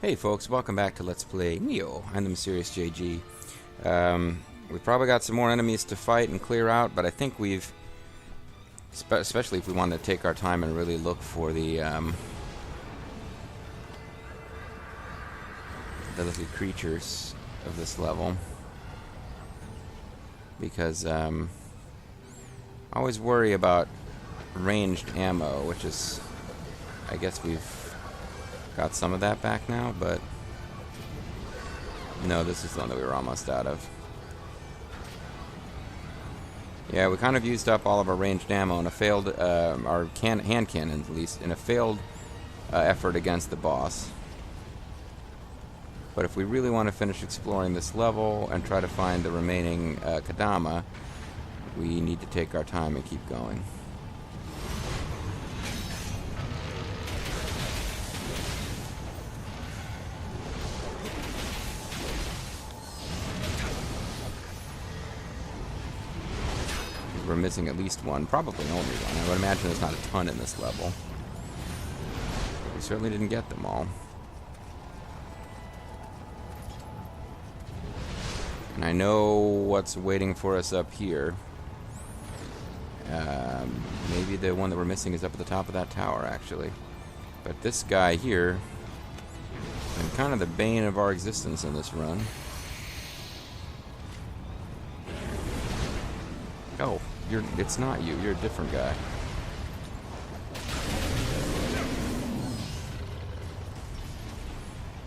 Hey folks, welcome back to Let's Play Nioh. I'm the Mysterious JG. We've probably got some more enemies to fight and clear out, but I think we've... especially if we want to take our time and really look for the little creatures of this level. Because, I always worry about ranged ammo, which is... I guess we've got some of that back now, but no, this is the one that we were almost out of. Yeah, we kind of used up all of our ranged ammo in a failed, our hand cannons at least, in a failed effort against the boss. But if we really want to finish exploring this level and try to find the remaining Kadama, we need to take our time and keep going. We're missing at least one, probably only one. I would imagine there's not a ton in this level. We certainly didn't get them all. And I know what's waiting for us up here. Maybe the one that we're missing is up at the top of that tower, actually. But this guy here is kind of the bane of our existence in this run. Oh. It's not you. You're a different guy.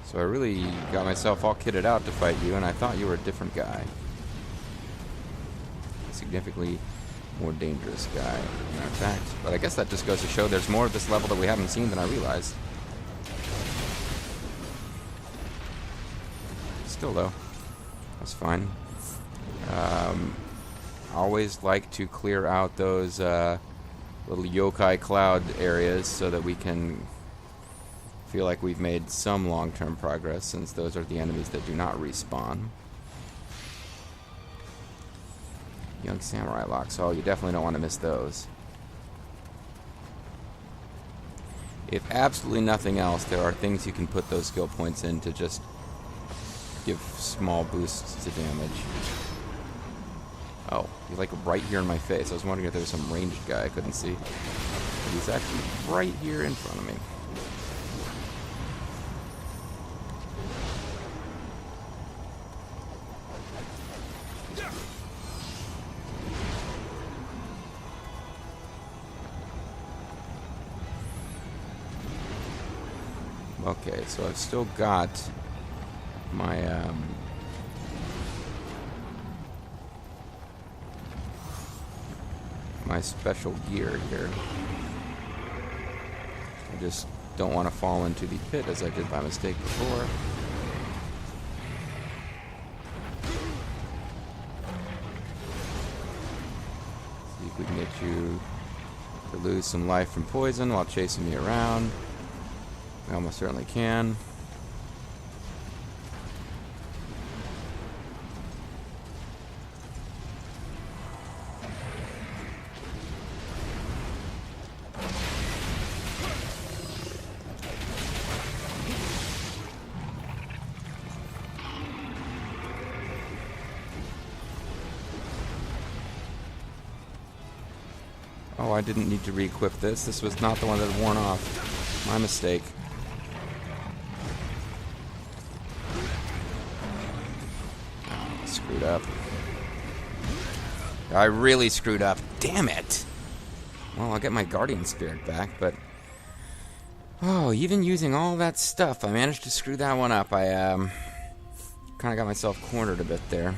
So I really got myself all kitted out to fight you, and I thought you were a different guy. A significantly more dangerous guy, in fact. But I guess that just goes to show there's more of this level that we haven't seen than I realized. Still, though, that's fine. Always like to clear out those little yokai cloud areas so that we can feel like we've made some long-term progress, since those are the enemies that do not respawn. Young samurai locks. Oh, you definitely don't want to miss those. If absolutely nothing else, there are things you can put those skill points in to just give small boosts to damage. Oh, he's like right here in my face. I was wondering if there was some ranged guy I couldn't see. But he's actually right here in front of me. Okay, so I've still got my, my special gear here. I just don't want to fall into the pit as I did by mistake before. See if we can get you to lose some life from poison while chasing me around. We almost certainly can. Oh, I didn't need to re-equip this. This was not the one that had worn off. My mistake. Oh, screwed up. I really screwed up. Damn it! Well, I'll get my guardian spirit back, but... oh, even using all that stuff, I managed to screw that one up. I, kind of got myself cornered a bit there.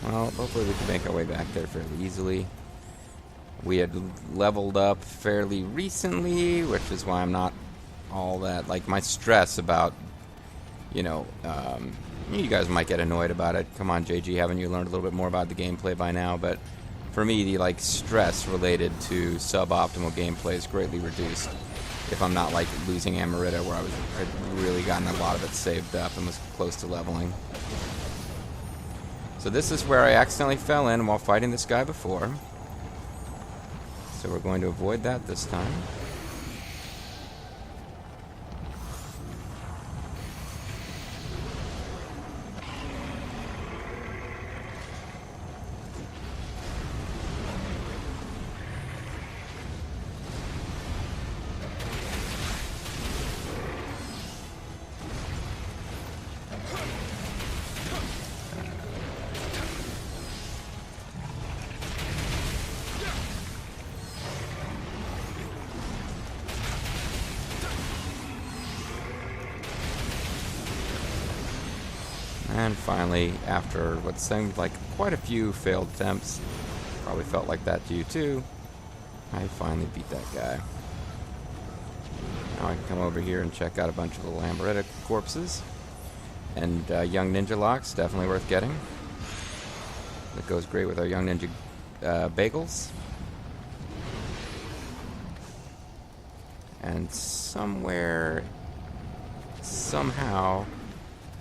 Well, hopefully we can make our way back there fairly easily. We had leveled up fairly recently, which is why I'm not all that... like, my stress about, you know, you guys might get annoyed about it. Come on, JG, haven't you learned a little bit more about the gameplay by now? But for me, the like stress related to suboptimal gameplay is greatly reduced if I'm not like losing Amarita, where I'd really gotten a lot of it saved up and was close to leveling. So this is where I accidentally fell in while fighting this guy before. So we're going to avoid that this time. And finally, after what seemed like quite a few failed attempts, probably felt like that to you too, I finally beat that guy. Now I can come over here and check out a bunch of little Amarita corpses. And young ninja locks, definitely worth getting. That goes great with our young ninja bagels. And somewhere, somehow,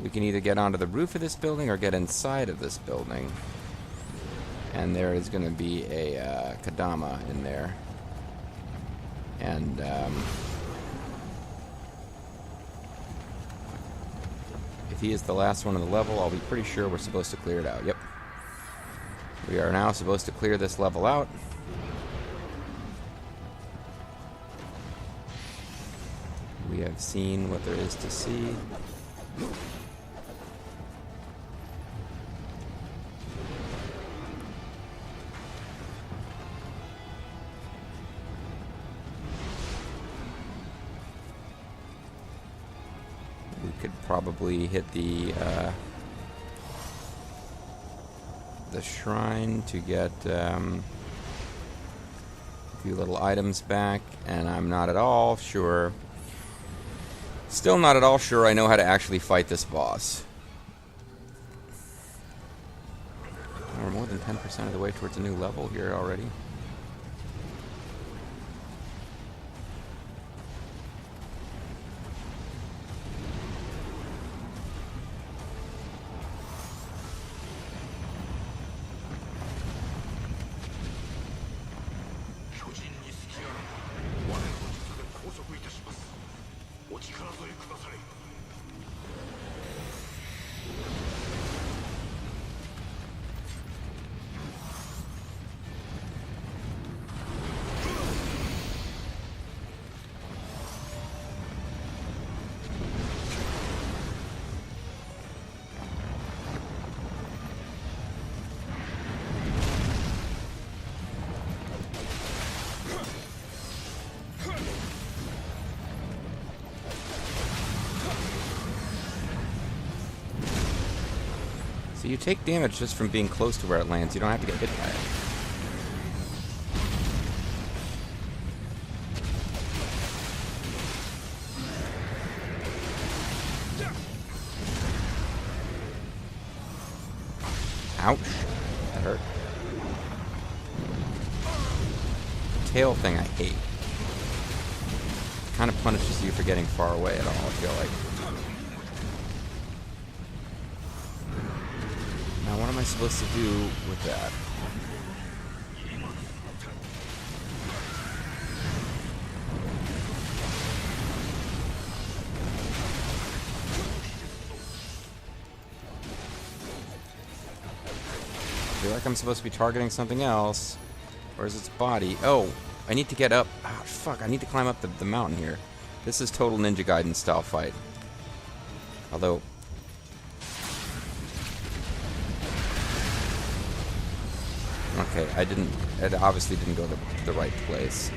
we can either get onto the roof of this building or get inside of this building. And there is going to be a Kadama in there. And if he is the last one in the level, I'll be pretty sure we're supposed to clear it out. Yep. We are now supposed to clear this level out. We have seen what there is to see. We could probably hit the shrine to get a few little items back, and I'm not at all sure. Still not at all sure I know how to actually fight this boss. We're more than 10% of the way towards a new level here already. So you take damage just from being close to where it lands. You don't have to get hit by it. Ouch. That hurt. The tail thing I hate. It kind of punishes you for getting far away at all, I feel like. Now, what am I supposed to do with that? I feel like I'm supposed to be targeting something else. Where's its body? Oh, I need to get up. Ah, fuck, I need to climb up the mountain here. This is total Ninja Gaiden style fight. Although... okay, it obviously didn't go the right place.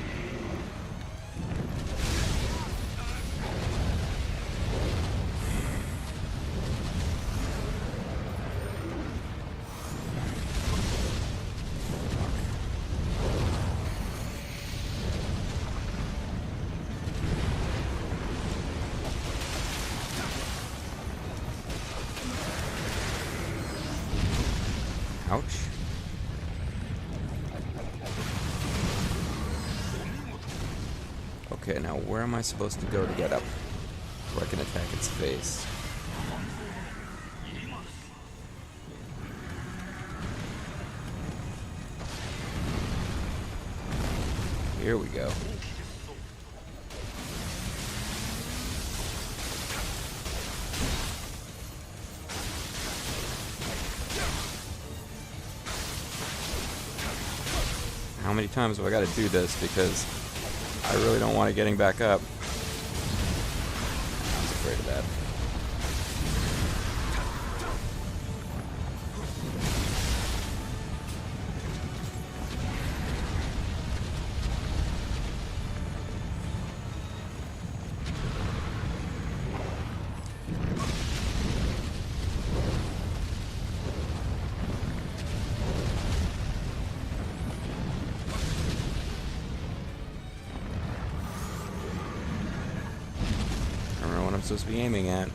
Ouch. Okay, now where am I supposed to go to get up where I can attack its face? Here we go. How many times have I got to do this? Because I really don't want it getting back up. I was afraid of that. I'm supposed to be aiming at.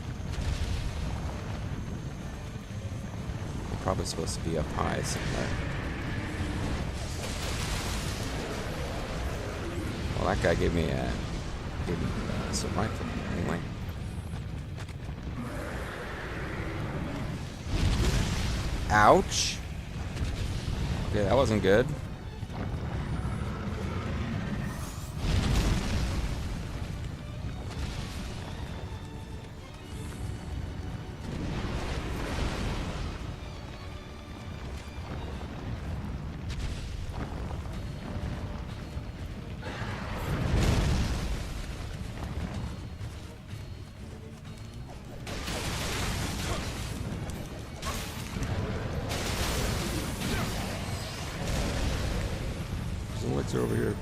I'm probably supposed to be up high somewhere. Well, that guy gave me some rifle anyway. Ouch! Okay, that wasn't good. What's over here?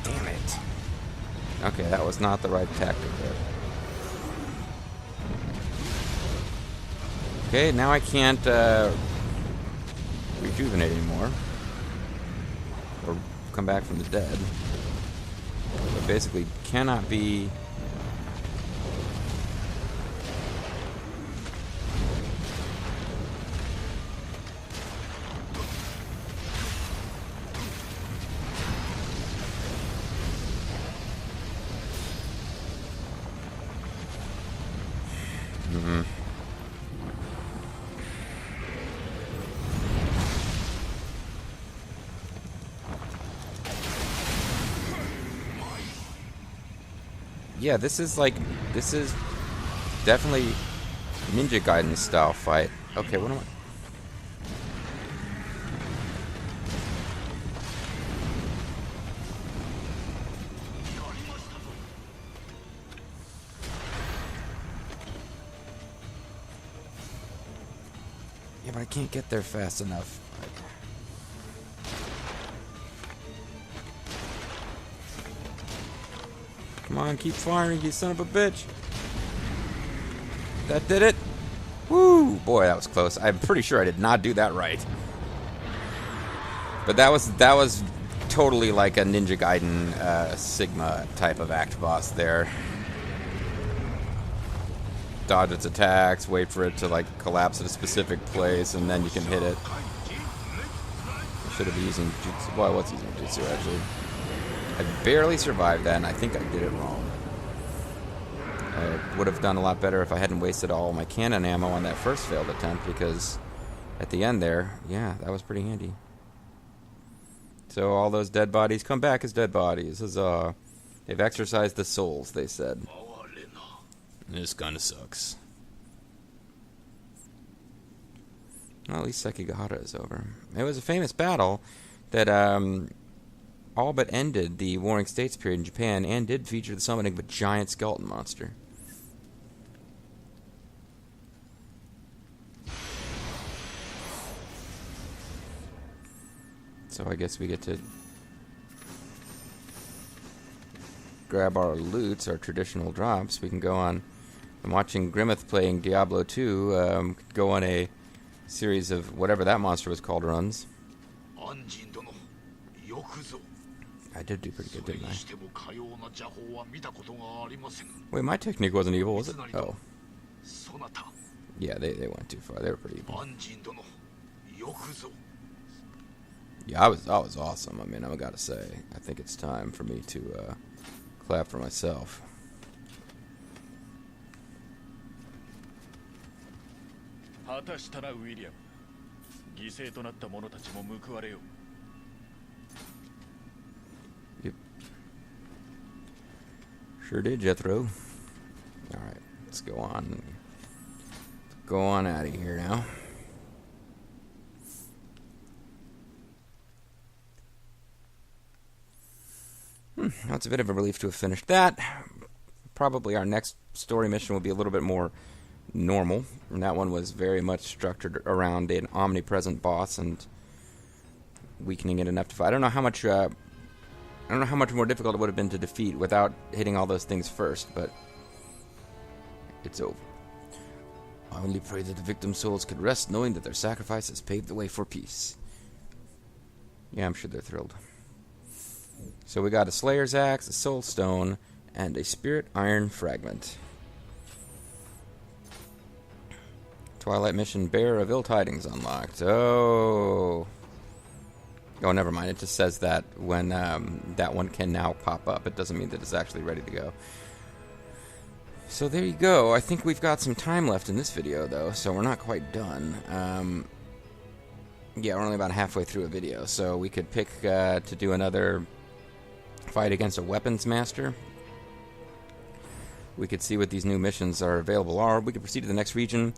Damn it. Okay, that was not the right tactic there. Okay, now I can't rejuvenate anymore. Or come back from the dead. So basically cannot be... Yeah, this is definitely Ninja Gaiden style fight. Okay, what am I? Yeah, but I can't get there fast enough. Come on, keep firing, you son of a bitch. That did it. Woo! Boy, that was close. I'm pretty sure I did not do that right. But that was totally like a Ninja Gaiden Sigma type of act boss there. Dodge its attacks, wait for it to like collapse at a specific place, and then you can hit it. I should have been using jutsu. Well, I was using jutsu actually. I barely survived that, and I think I did it wrong. I would have done a lot better if I hadn't wasted all my cannon ammo on that first failed attempt, because at the end there, yeah, that was pretty handy. So all those dead bodies come back as dead bodies. Huzzah. They've exorcised the souls, they said. This kind of sucks. Well, at least Sekigahara is over. It was a famous battle that all but ended the Warring States period in Japan, and did feature the summoning of a giant skeleton monster. So I guess we get to grab our loots, our traditional drops. We can go on. I'm watching Grimmeth playing Diablo 2. Go on a series of whatever that monster was called runs. I did do pretty good, didn't I? Wait, my technique wasn't evil, was it? Oh. Yeah, they went too far. They were pretty evil. Yeah, I was awesome. I mean, I gotta say, I think it's time for me to clap for myself. 果たしたなウィリアム。犠牲となった者たちも報われよう。 Yep. Sure did, Jethro. All right, let's go on. Go on out of here now. Well, it's a bit of a relief to have finished that. Probably our next story mission will be a little bit more normal, and that one was very much structured around an omnipresent boss and weakening it enough to fight. I don't know how much more difficult it would have been to defeat without hitting all those things first, but it's over. I only pray that the victims' souls could rest knowing that their sacrifice has paved the way for peace. Yeah, I'm sure they're thrilled. So we got a Slayer's Axe, a Soul Stone, and a Spirit Iron Fragment. Twilight Mission Bearer of Ill Tidings unlocked. Oh, never mind. It just says that when that one can now pop up. It doesn't mean that it's actually ready to go. So there you go. I think we've got some time left in this video, though, so we're not quite done. Yeah, we're only about halfway through a video, so we could pick to do another fight against a weapons master. We could see what these new missions are available are. We could proceed to the next region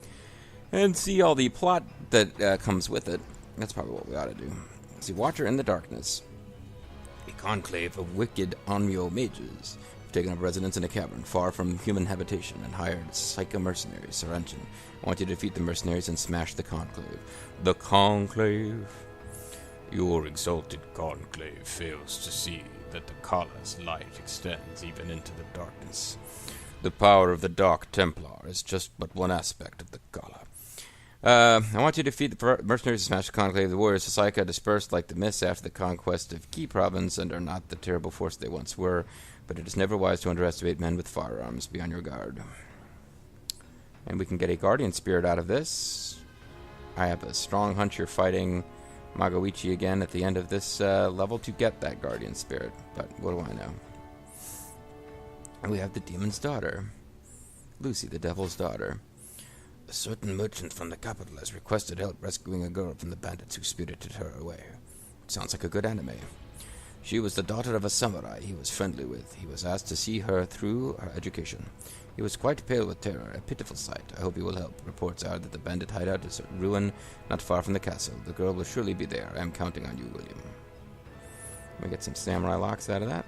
and see all the plot that comes with it. That's probably what we ought to do. See, Watcher in the Darkness. A conclave of wicked Nioh mages have taken up residence in a cavern far from human habitation and hired psycho-mercenary Saranjan. I want you to defeat the mercenaries and smash the conclave. The conclave? Your exalted conclave fails to see that the Kala's light extends even into the darkness. The power of the Dark Templar is just but one aspect of the Kala. I want you to defeat the mercenaries and smash the conclave. The warriors of Saika dispersed like the mists after the conquest of Key Province and are not the terrible force they once were, but it is never wise to underestimate men with firearms. Be on your guard. And we can get a Guardian Spirit out of this. I have a strong hunch you're fighting Magoichi again at the end of this level to get that Guardian Spirit, but what do I know? And we have the Demon's Daughter. Lucy, the Devil's Daughter. A certain merchant from the capital has requested help rescuing a girl from the bandits who spirited her away. Sounds like a good anime. She was the daughter of a samurai he was friendly with. He was asked to see her through her education. He was quite pale with terror, a pitiful sight. I hope he will help. Reports are that the bandit hideout is a ruin not far from the castle. The girl will surely be there. I am counting on you, William. We get some samurai locks out of that.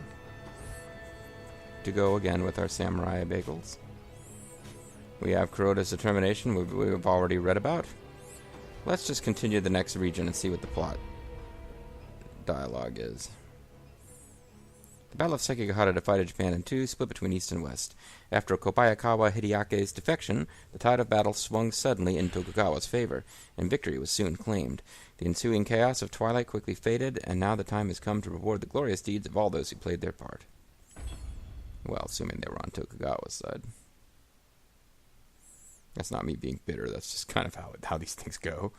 To go again with our samurai bagels. We have Kuroda's determination, we've already read about. Let's just continue the next region and see what the plot dialogue is. The Battle of Sekigahara divided Japan in two, split between east and west. After Kobayakawa Hideake's defection, the tide of battle swung suddenly in Tokugawa's favor, and victory was soon claimed. The ensuing chaos of twilight quickly faded, and now the time has come to reward the glorious deeds of all those who played their part. Well, assuming they were on Tokugawa's side. That's not me being bitter, that's just kind of how these things go.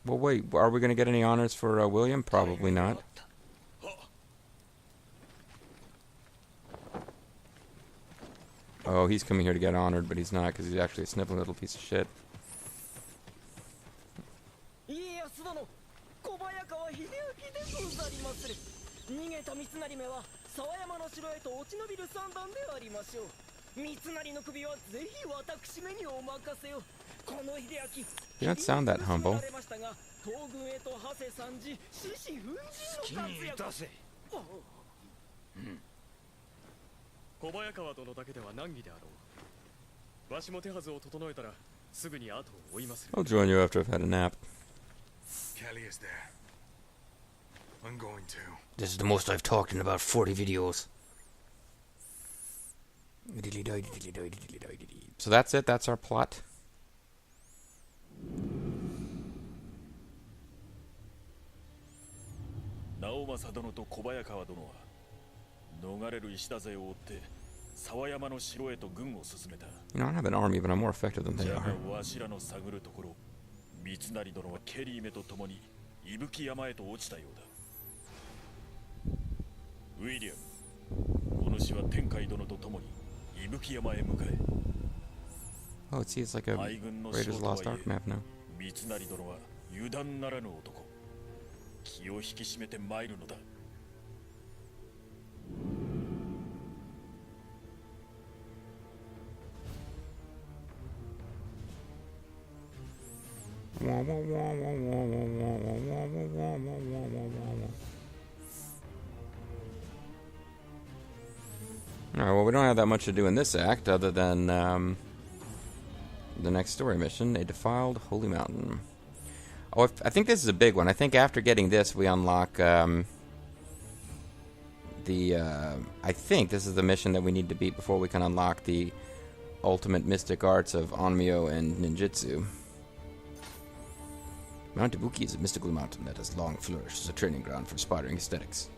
Well, wait, are we going to get any honors for William? Probably not. Oh, he's coming here to get honored, but he's not, because he's actually a sniveling little piece of shit. You don't sound that humble. I'll join you after I've had a nap. Kelly is there. I'm going to. This is the most I've talked in about 40 videos. So that's it, that's our plot. 沢山の城へと軍を進めた。 You know, I don't have an army, but I'm more effective than they じゃが are. わしらの探るところ、三成殿はケリーめと共に伊吹山へと落ちたようだ。ウィリアム、お主は天海殿と共に伊吹山へ向かえ。 Oh, see, it's like a 大軍の Raiders 城 of と the はい Lost Ark え、 map now. 三成殿は油断ならぬ男。気を引き締めて参るのだ。 Alright, well, we don't have that much to do in this act, other than, the next story mission, A Defiled Holy Mountain. Oh, I think this is a big one. I think after getting this, we unlock, I think this is the mission that we need to beat before we can unlock the ultimate mystic arts of Onmyo and Ninjutsu. Mount Ibuki is a mystical mountain that has long flourished as a training ground for aspiring aesthetics.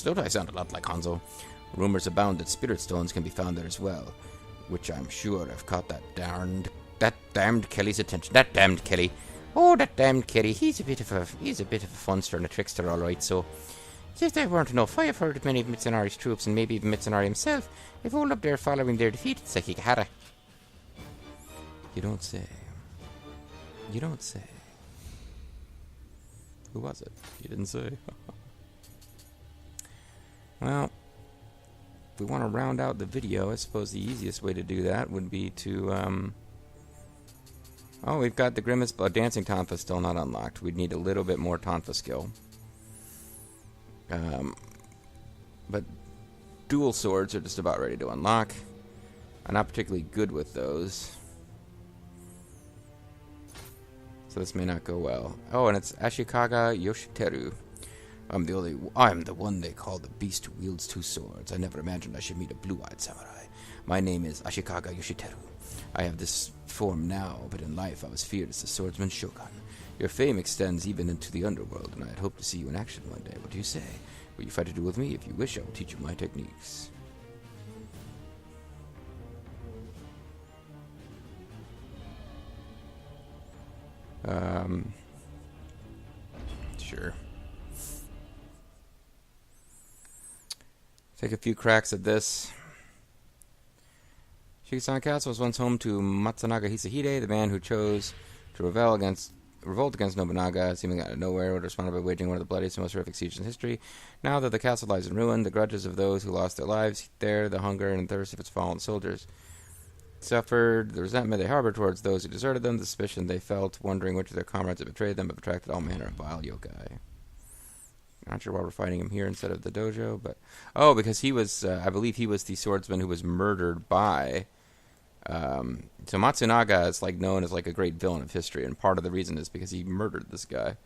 Don't I sound a lot like Hanzo? Rumors abound that spirit stones can be found there as well, which I'm sure have caught that damned Kelly's attention. That damned Kelly. Oh, that damned Kelly. He's a bit of a funster and a trickster, all right. So, if there weren't enough, I have heard of many of Mitsunari's troops, and maybe even Mitsunari himself, have all up there following their defeat at Sekigahara. You don't say. You don't say. Who was it? You didn't say. Well, if we want to round out the video, I suppose the easiest way to do that would be to, oh, we've got the Grimace Dancing Tonfa still not unlocked. We'd need a little bit more Tonfa skill. But dual swords are just about ready to unlock. I'm not particularly good with those, so this may not go well. Oh, and it's Ashikaga Yoshiteru. I'm the one they call the beast who wields two swords. I never imagined I should meet a blue-eyed samurai. My name is Ashikaga Yoshiteru. I have this form now, but in life I was feared as the swordsman Shogun. Your fame extends even into the underworld, and I had hoped to see you in action one day. What do you say? Will you fight a duel with me? If you wish, I will teach you my techniques. Sure. Take a few cracks at this. Shigesan Castle was once home to Matsunaga Hisahide, the man who chose to revolt against Nobunaga, seemingly out of nowhere, would respond by waging one of the bloodiest and most horrific sieges in history. Now that the castle lies in ruin, the grudges of those who lost their lives there, the hunger and thirst of its fallen soldiers suffered, the resentment they harbored towards those who deserted them, the suspicion they felt, wondering which of their comrades had betrayed them, have attracted all manner of vile yokai. Not sure why we're fighting him here instead of the dojo, but... Oh, because he was, I believe he was the swordsman who was murdered by... So Matsunaga is like known as like a great villain of history, and part of the reason is because he murdered this guy.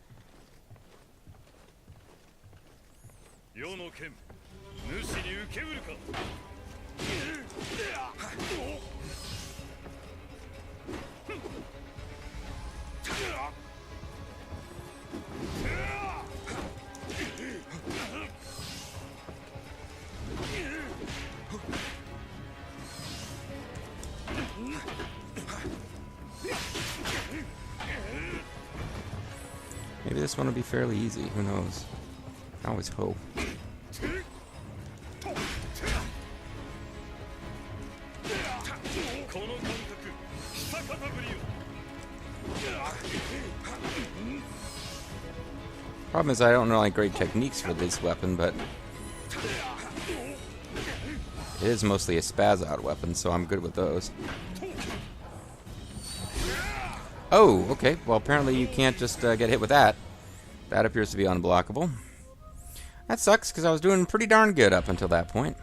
Maybe this one will be fairly easy, who knows? I always hope. Problem is I don't know like great techniques for this weapon, but it is mostly a spaz out weapon, so I'm good with those. Oh, okay. Well, apparently you can't just get hit with that. That appears to be unblockable. That sucks, because I was doing pretty darn good up until that point.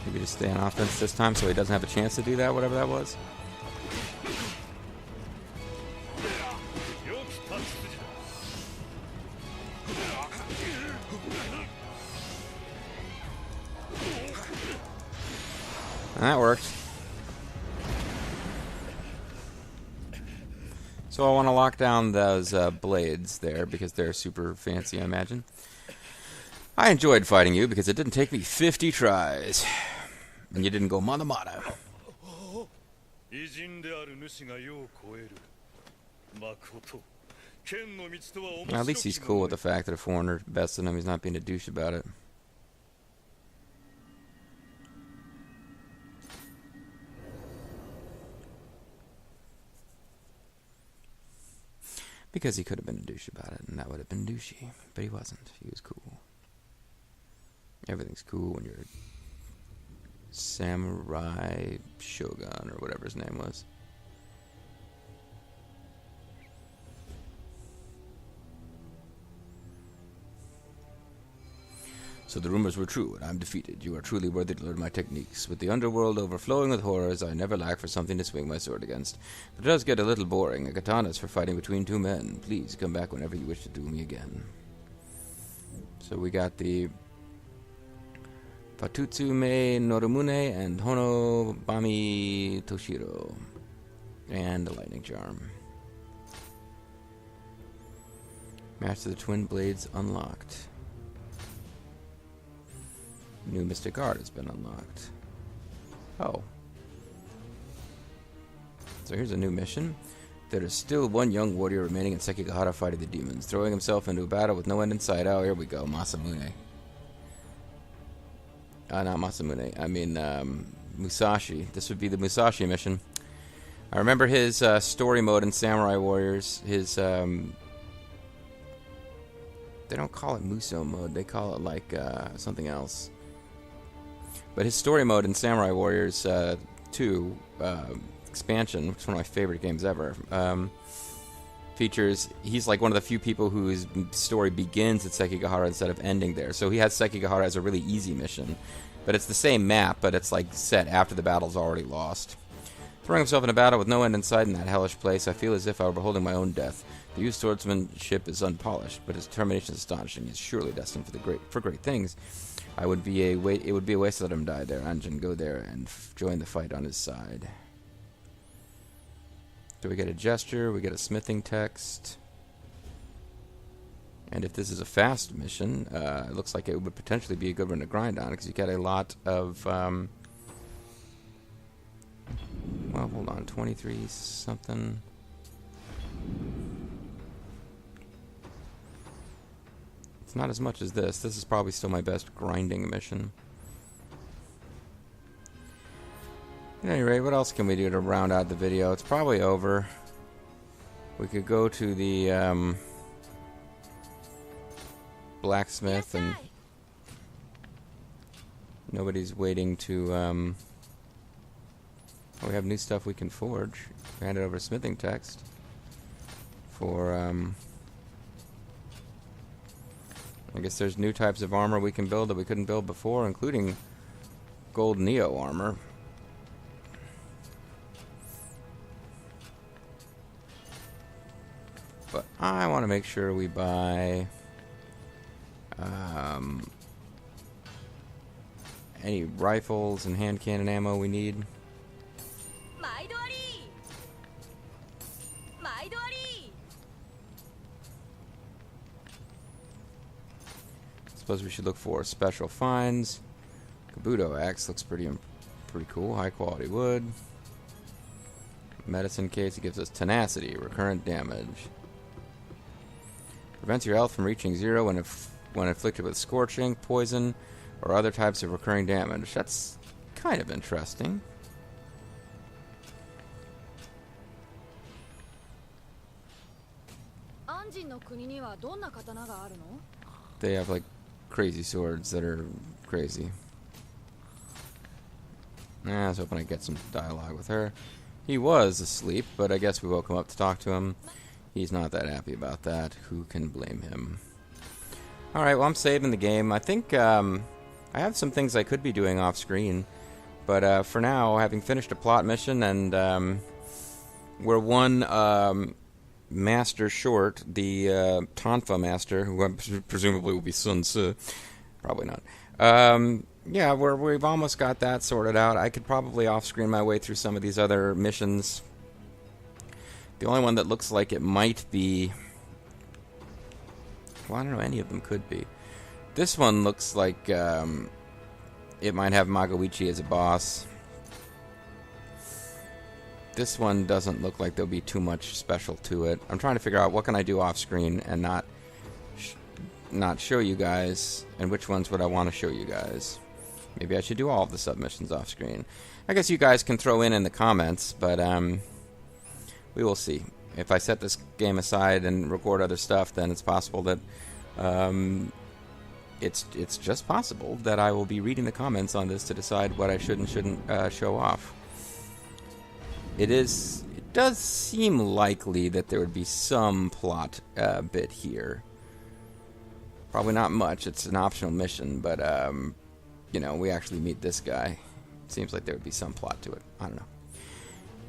Maybe just stay on offense this time so he doesn't have a chance to do that, whatever that was. And that worked. So I want to lock down those blades there because they're super fancy, I imagine. I enjoyed fighting you because it didn't take me 50 tries. And you didn't go mata mata. Well, at least he's cool with the fact that a foreigner bested him. He's not being a douche about it. Because he could have been a douche about it, and that would have been douchey. But he wasn't. He was cool. Everything's cool when you're a samurai shogun, or whatever his name was. So the rumors were true, and I'm defeated. You are truly worthy to learn my techniques. With the underworld overflowing with horrors, I never lack for something to swing my sword against. But it does get a little boring. A katana is for fighting between two men. Please come back whenever you wish to duel me again. So we got the Fatutsume Norumune and Honobami Toshiro. And a lightning charm. Master the Twin Blades unlocked. New Mystic Art has been unlocked. Oh. So here's a new mission. There is still one young warrior remaining in Sekigahara fighting the demons, throwing himself into a battle with no end in sight. Oh, here we go. Masamune. Not Masamune. I mean, Musashi. This would be the Musashi mission. I remember his story mode in Samurai Warriors. His, they don't call it Muso mode. They call it, like, something else. But his story mode in Samurai Warriors 2 expansion, which is one of my favorite games ever, features, he's like one of the few people whose story begins at Sekigahara instead of ending there. So he has Sekigahara as a really easy mission. But it's the same map, but it's like set after the battle's already lost. Throwing himself in a battle with no end in sight in that hellish place, I feel as if I were beholding my own death. The youth's swordsmanship is unpolished, but his determination is astonishing. He is surely destined for great things. It would be a waste to let him die there. Anjin, go there and join the fight on his side. So we get a gesture, we get a smithing text. And if this is a fast mission, it looks like it would potentially be a good one to grind on, because you get a lot of, well, hold on, 23 something. It's not as much as this. This is probably still my best grinding mission. At any rate, what else can we do to round out the video? It's probably over. We could go to the blacksmith, and nobody's waiting to we have new stuff we can forge. Hand it over to smithing text for I guess there's new types of armor we can build that we couldn't build before, including gold Nioh armor. But I want to make sure we buy any rifles and hand cannon ammo we need. Suppose we should look for special finds. Kabuto axe looks pretty cool. High quality wood. Medicine case, it gives us tenacity, recurrent damage. Prevents your health from reaching 0 when afflicted with scorching, poison, or other types of recurring damage. That's kind of interesting. They have like crazy swords that are crazy. I was hoping I'd get some dialogue with her. He was asleep, but I guess we woke him up to talk to him. He's not that happy about that. Who can blame him? Alright, well, I'm saving the game. I think I have some things I could be doing off screen. But for now, having finished a plot mission, and we're one master short, the Tonfa master, who presumably will be Sun Tzu. Probably not. Yeah, we've almost got that sorted out. I could probably off-screen my way through some of these other missions. The only one that looks like it might be... Well, I don't know, any of them could be. This one looks like it might have Magoichi as a boss. This one doesn't look like there'll be too much special to it. I'm trying to figure out what can I do off-screen and not show you guys, and which ones would I want to show you guys. Maybe I should do all of the submissions off-screen. I guess you guys can throw in the comments, but we will see. If I set this game aside and record other stuff, then it's possible that it's just possible that I will be reading the comments on this to decide what I should and shouldn't show off. It does seem likely that there would be some plot bit here. Probably not much. It's an optional mission, but you know, we actually meet this guy. Seems like there would be some plot to it. I don't know.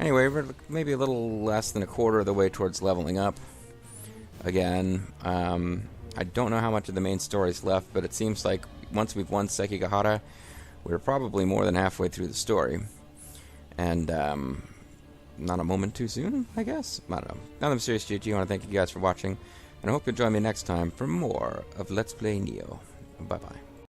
Anyway, we're maybe a little less than a quarter of the way towards leveling up. Again, I don't know how much of the main story is left, but it seems like once we've won Sekigahara, we're probably more than halfway through the story. And not a moment too soon, I guess? I don't know. Now I'm Serious GG. I want to thank you guys for watching, and I hope you'll join me next time for more of Let's Play Nioh. Bye-bye.